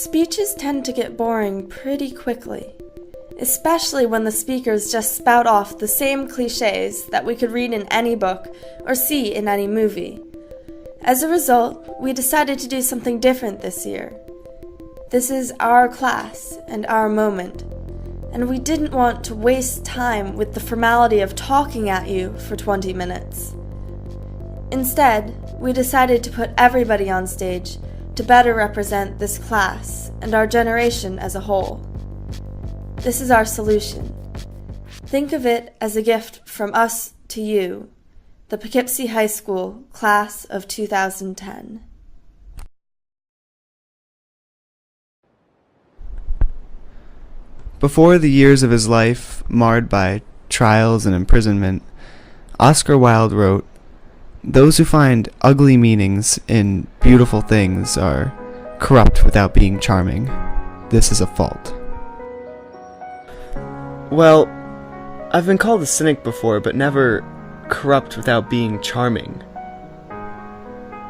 Speeches tend to get boring pretty quickly, especially when the speakers just spout off the same cliches that we could read in any book or see in any movie. As a result, we decided to do something different this year. This is our class and our moment, and we didn't want to waste time with the formality of talking at you for 20 minutes. Instead, we decided to put everybody on stage to better represent this class and our generation as a whole. This is our solution. Think of it as a gift from us to you, the Poughkeepsie High School class of 2010. Before the years of his life, marred by trials and imprisonment, Oscar Wilde wrote, "Those who find ugly meanings in beautiful things are corrupt without being charming. This is a fault." Well, I've been called a cynic before, but never corrupt without being charming.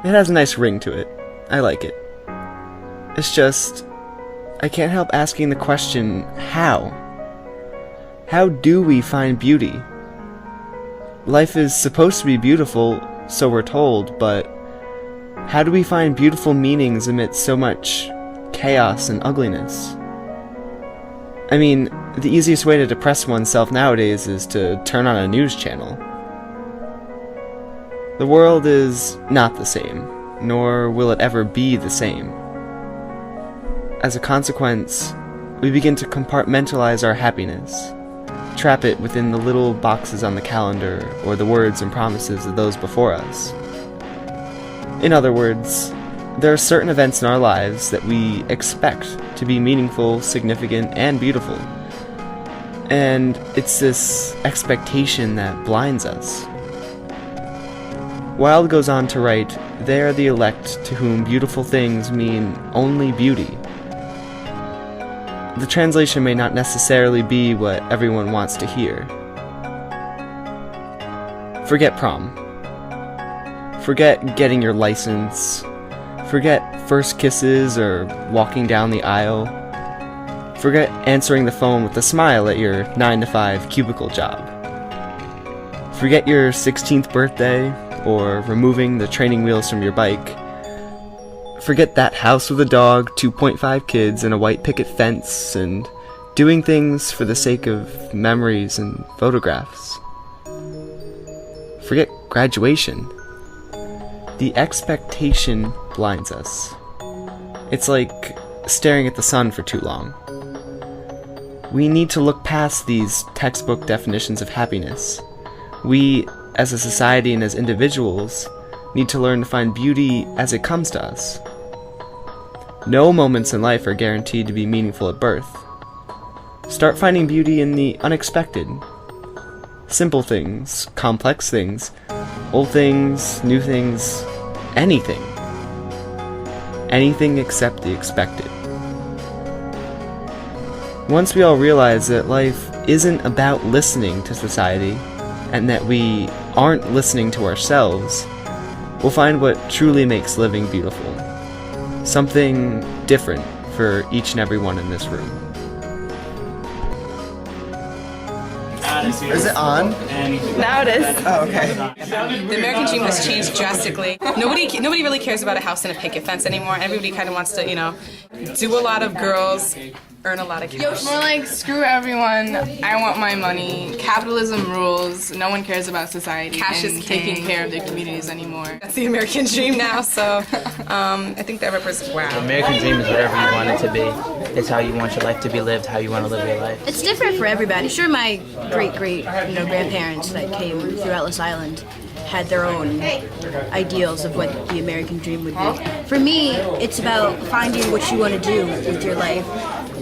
It has a nice ring to it. I like it. It's just, I can't help asking the question, how? How do we find beauty? Life is supposed to be beautiful, so we're told, but how do we find beautiful meanings amidst so much chaos and ugliness? I mean, the easiest way to depress oneself nowadays is to turn on a news channel. The world is not the same, nor will it ever be the same. As a consequence, we begin to compartmentalize our happiness, trap it within the little boxes on the calendar or the words and promises of those before us. In other words, there are certain events in our lives that we expect to be meaningful, significant, and beautiful. And it's this expectation that blinds us. Wilde goes on to write, "They are the elect to whom beautiful things mean only beauty." The translation may not necessarily be what everyone wants to hear. Forget prom. Forget getting your license. Forget first kisses or walking down the aisle. Forget answering the phone with a smile at your 9-to-5 cubicle job. Forget your 16th birthday or removing the training wheels from your bike. Forget that house with a dog, 2.5 kids, and a white picket fence, and doing things for the sake of memories and photographs. Forget graduation. The expectation blinds us. It's like staring at the sun for too long. We need to look past these textbook definitions of happiness. We, as a society and as individuals, need to learn to find beauty as it comes to us. No moments in life are guaranteed to be meaningful at birth. Start finding beauty in the unexpected. Simple things, complex things, old things, new things, anything. Anything except the expected. Once we all realize that life isn't about listening to society, and that we aren't listening to ourselves, we'll find what truly makes living beautiful. Something different for each and every one in this room. Is it on? Now it is. Oh, okay. The American dream has changed drastically. Nobody really cares about a house and a picket fence anymore. Everybody kind of wants to, do a lot of girls, earn a lot of cash. More like, screw everyone, I want my money, capitalism rules, no one cares about society Cash and is king. taking care of their communities anymore. That's the American dream now, so I think that represents, wow. The American dream is whatever you want it to be. It's how you want your life to be lived, how you want to live your life. It's different for everybody. Sure, my great grandparents that came through Ellis Island had their own ideals of what the American dream would be. For me, it's about finding what you want to do with your life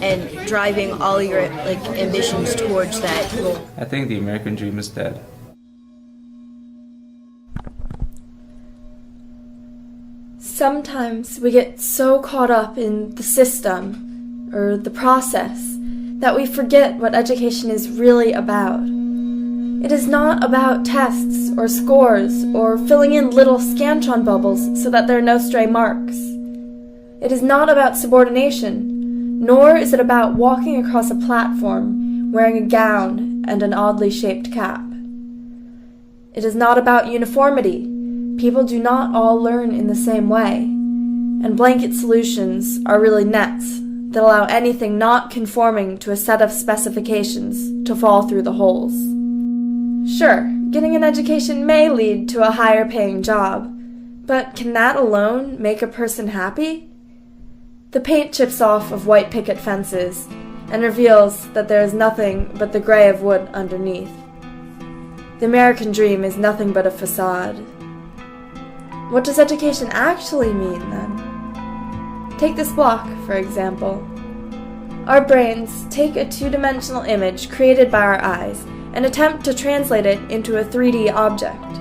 and driving all your ambitions towards that goal. I think the American dream is dead. Sometimes we get so caught up in the system or the process that we forget what education is really about. It is not about tests or scores or filling in little Scantron bubbles so that there are no stray marks. It is not about subordination, nor is it about walking across a platform wearing a gown and an oddly shaped cap. It is not about uniformity. People do not all learn in the same way, and blanket solutions are really nets that allow anything not conforming to a set of specifications to fall through the holes. Sure, getting an education may lead to a higher paying job, but can that alone make a person happy? The paint chips off of white picket fences and reveals that there is nothing but the gray of wood underneath. The American dream is nothing but a facade. What does education actually mean, then? Take this block, for example. Our brains take a two-dimensional image created by our eyes and attempt to translate it into a 3D object.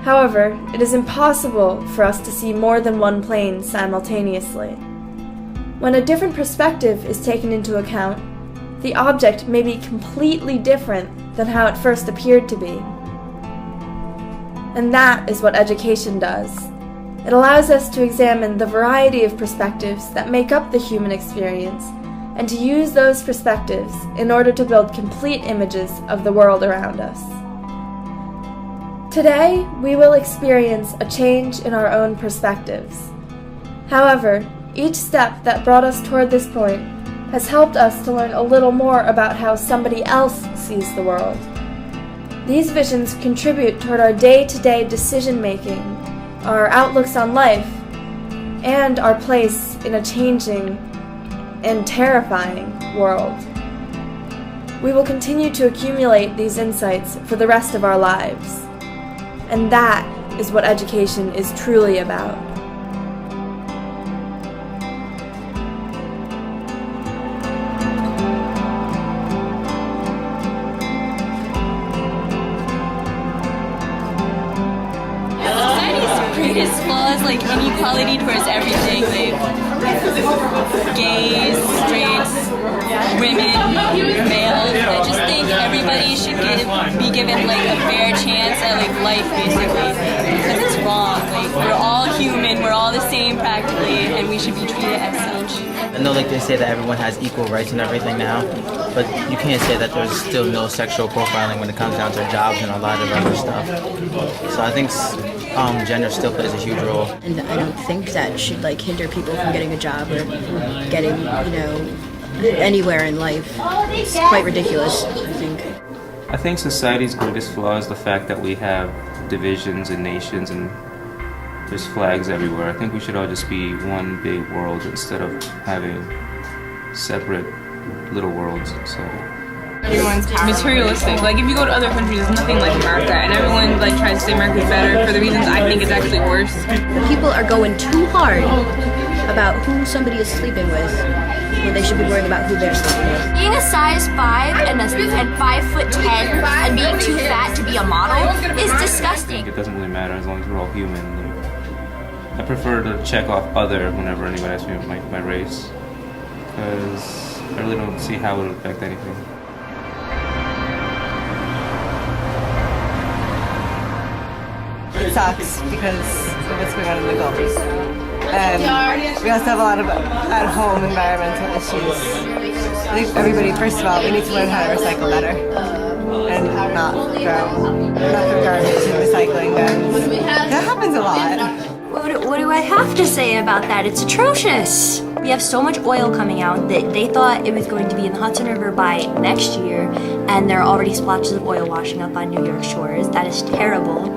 However, it is impossible for us to see more than one plane simultaneously. When a different perspective is taken into account, the object may be completely different than how it first appeared to be. And that is what education does. It allows us to examine the variety of perspectives that make up the human experience, and to use those perspectives in order to build complete images of the world around us. Today, we will experience a change in our own perspectives. However, each step that brought us toward this point has helped us to learn a little more about how somebody else sees the world. These visions contribute toward our day-to-day decision-making, our outlooks on life, and our place in a changing and terrifying world. We will continue to accumulate these insights for the rest of our lives. And that is what education is truly about. Society's greatest flaw is like inequality towards everything. Like gays, straights, women, males. I just think everybody should be given like a fair chance at like life, basically. Because it's wrong. Like we're all human, we're all the same practically, and we should be treated as such. I know like they say that everyone has equal rights and everything now, but you can't say that there's still no sexual profiling when it comes down to jobs and a lot of other stuff. So I think gender still plays a huge role. And I don't think that should like hinder people from getting a job or getting, anywhere in life. It's quite ridiculous, I think. I think society's greatest flaw is the fact that we have divisions and nations and there's flags everywhere. I think we should all just be one big world instead of having separate little worlds. So Everyone's Materialistic. Like if you go to other countries, it's nothing like America, and everyone like tries to say America's better for the reasons I think it's actually worse. The people are going too hard about who somebody is sleeping with when they should be worrying about who they're sleeping with. Being a size 5 and 5'10" and being too fat to be a model is disgusting. it doesn't really matter as long as we're all human. I prefer to check off other whenever anyone asks me my race, because I really don't see how it would affect anything. It sucks because of what's going on in the Gulf. And we also have a lot of at-home environmental issues. I think everybody, first of all, we need to learn how to recycle better and not throw garbage in recycling bins. That happens a lot. What do I have to say about that? It's atrocious. We have so much oil coming out that they thought it was going to be in the Hudson River by next year, and there are already splotches of oil washing up on New York shores. That is terrible.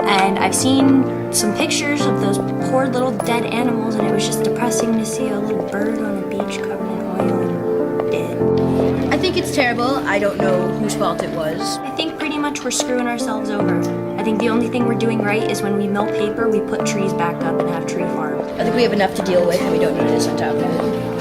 And I've seen some pictures of those poor little dead animals, and it was just depressing to see a little bird on a beach covered in oil and dead. I think it's terrible. I don't know whose fault it was. I think pretty much we're screwing ourselves over. I think the only thing we're doing right is when we mill paper, we put trees back up and have tree farms. I think we have enough to deal with, and we don't need this on top of it.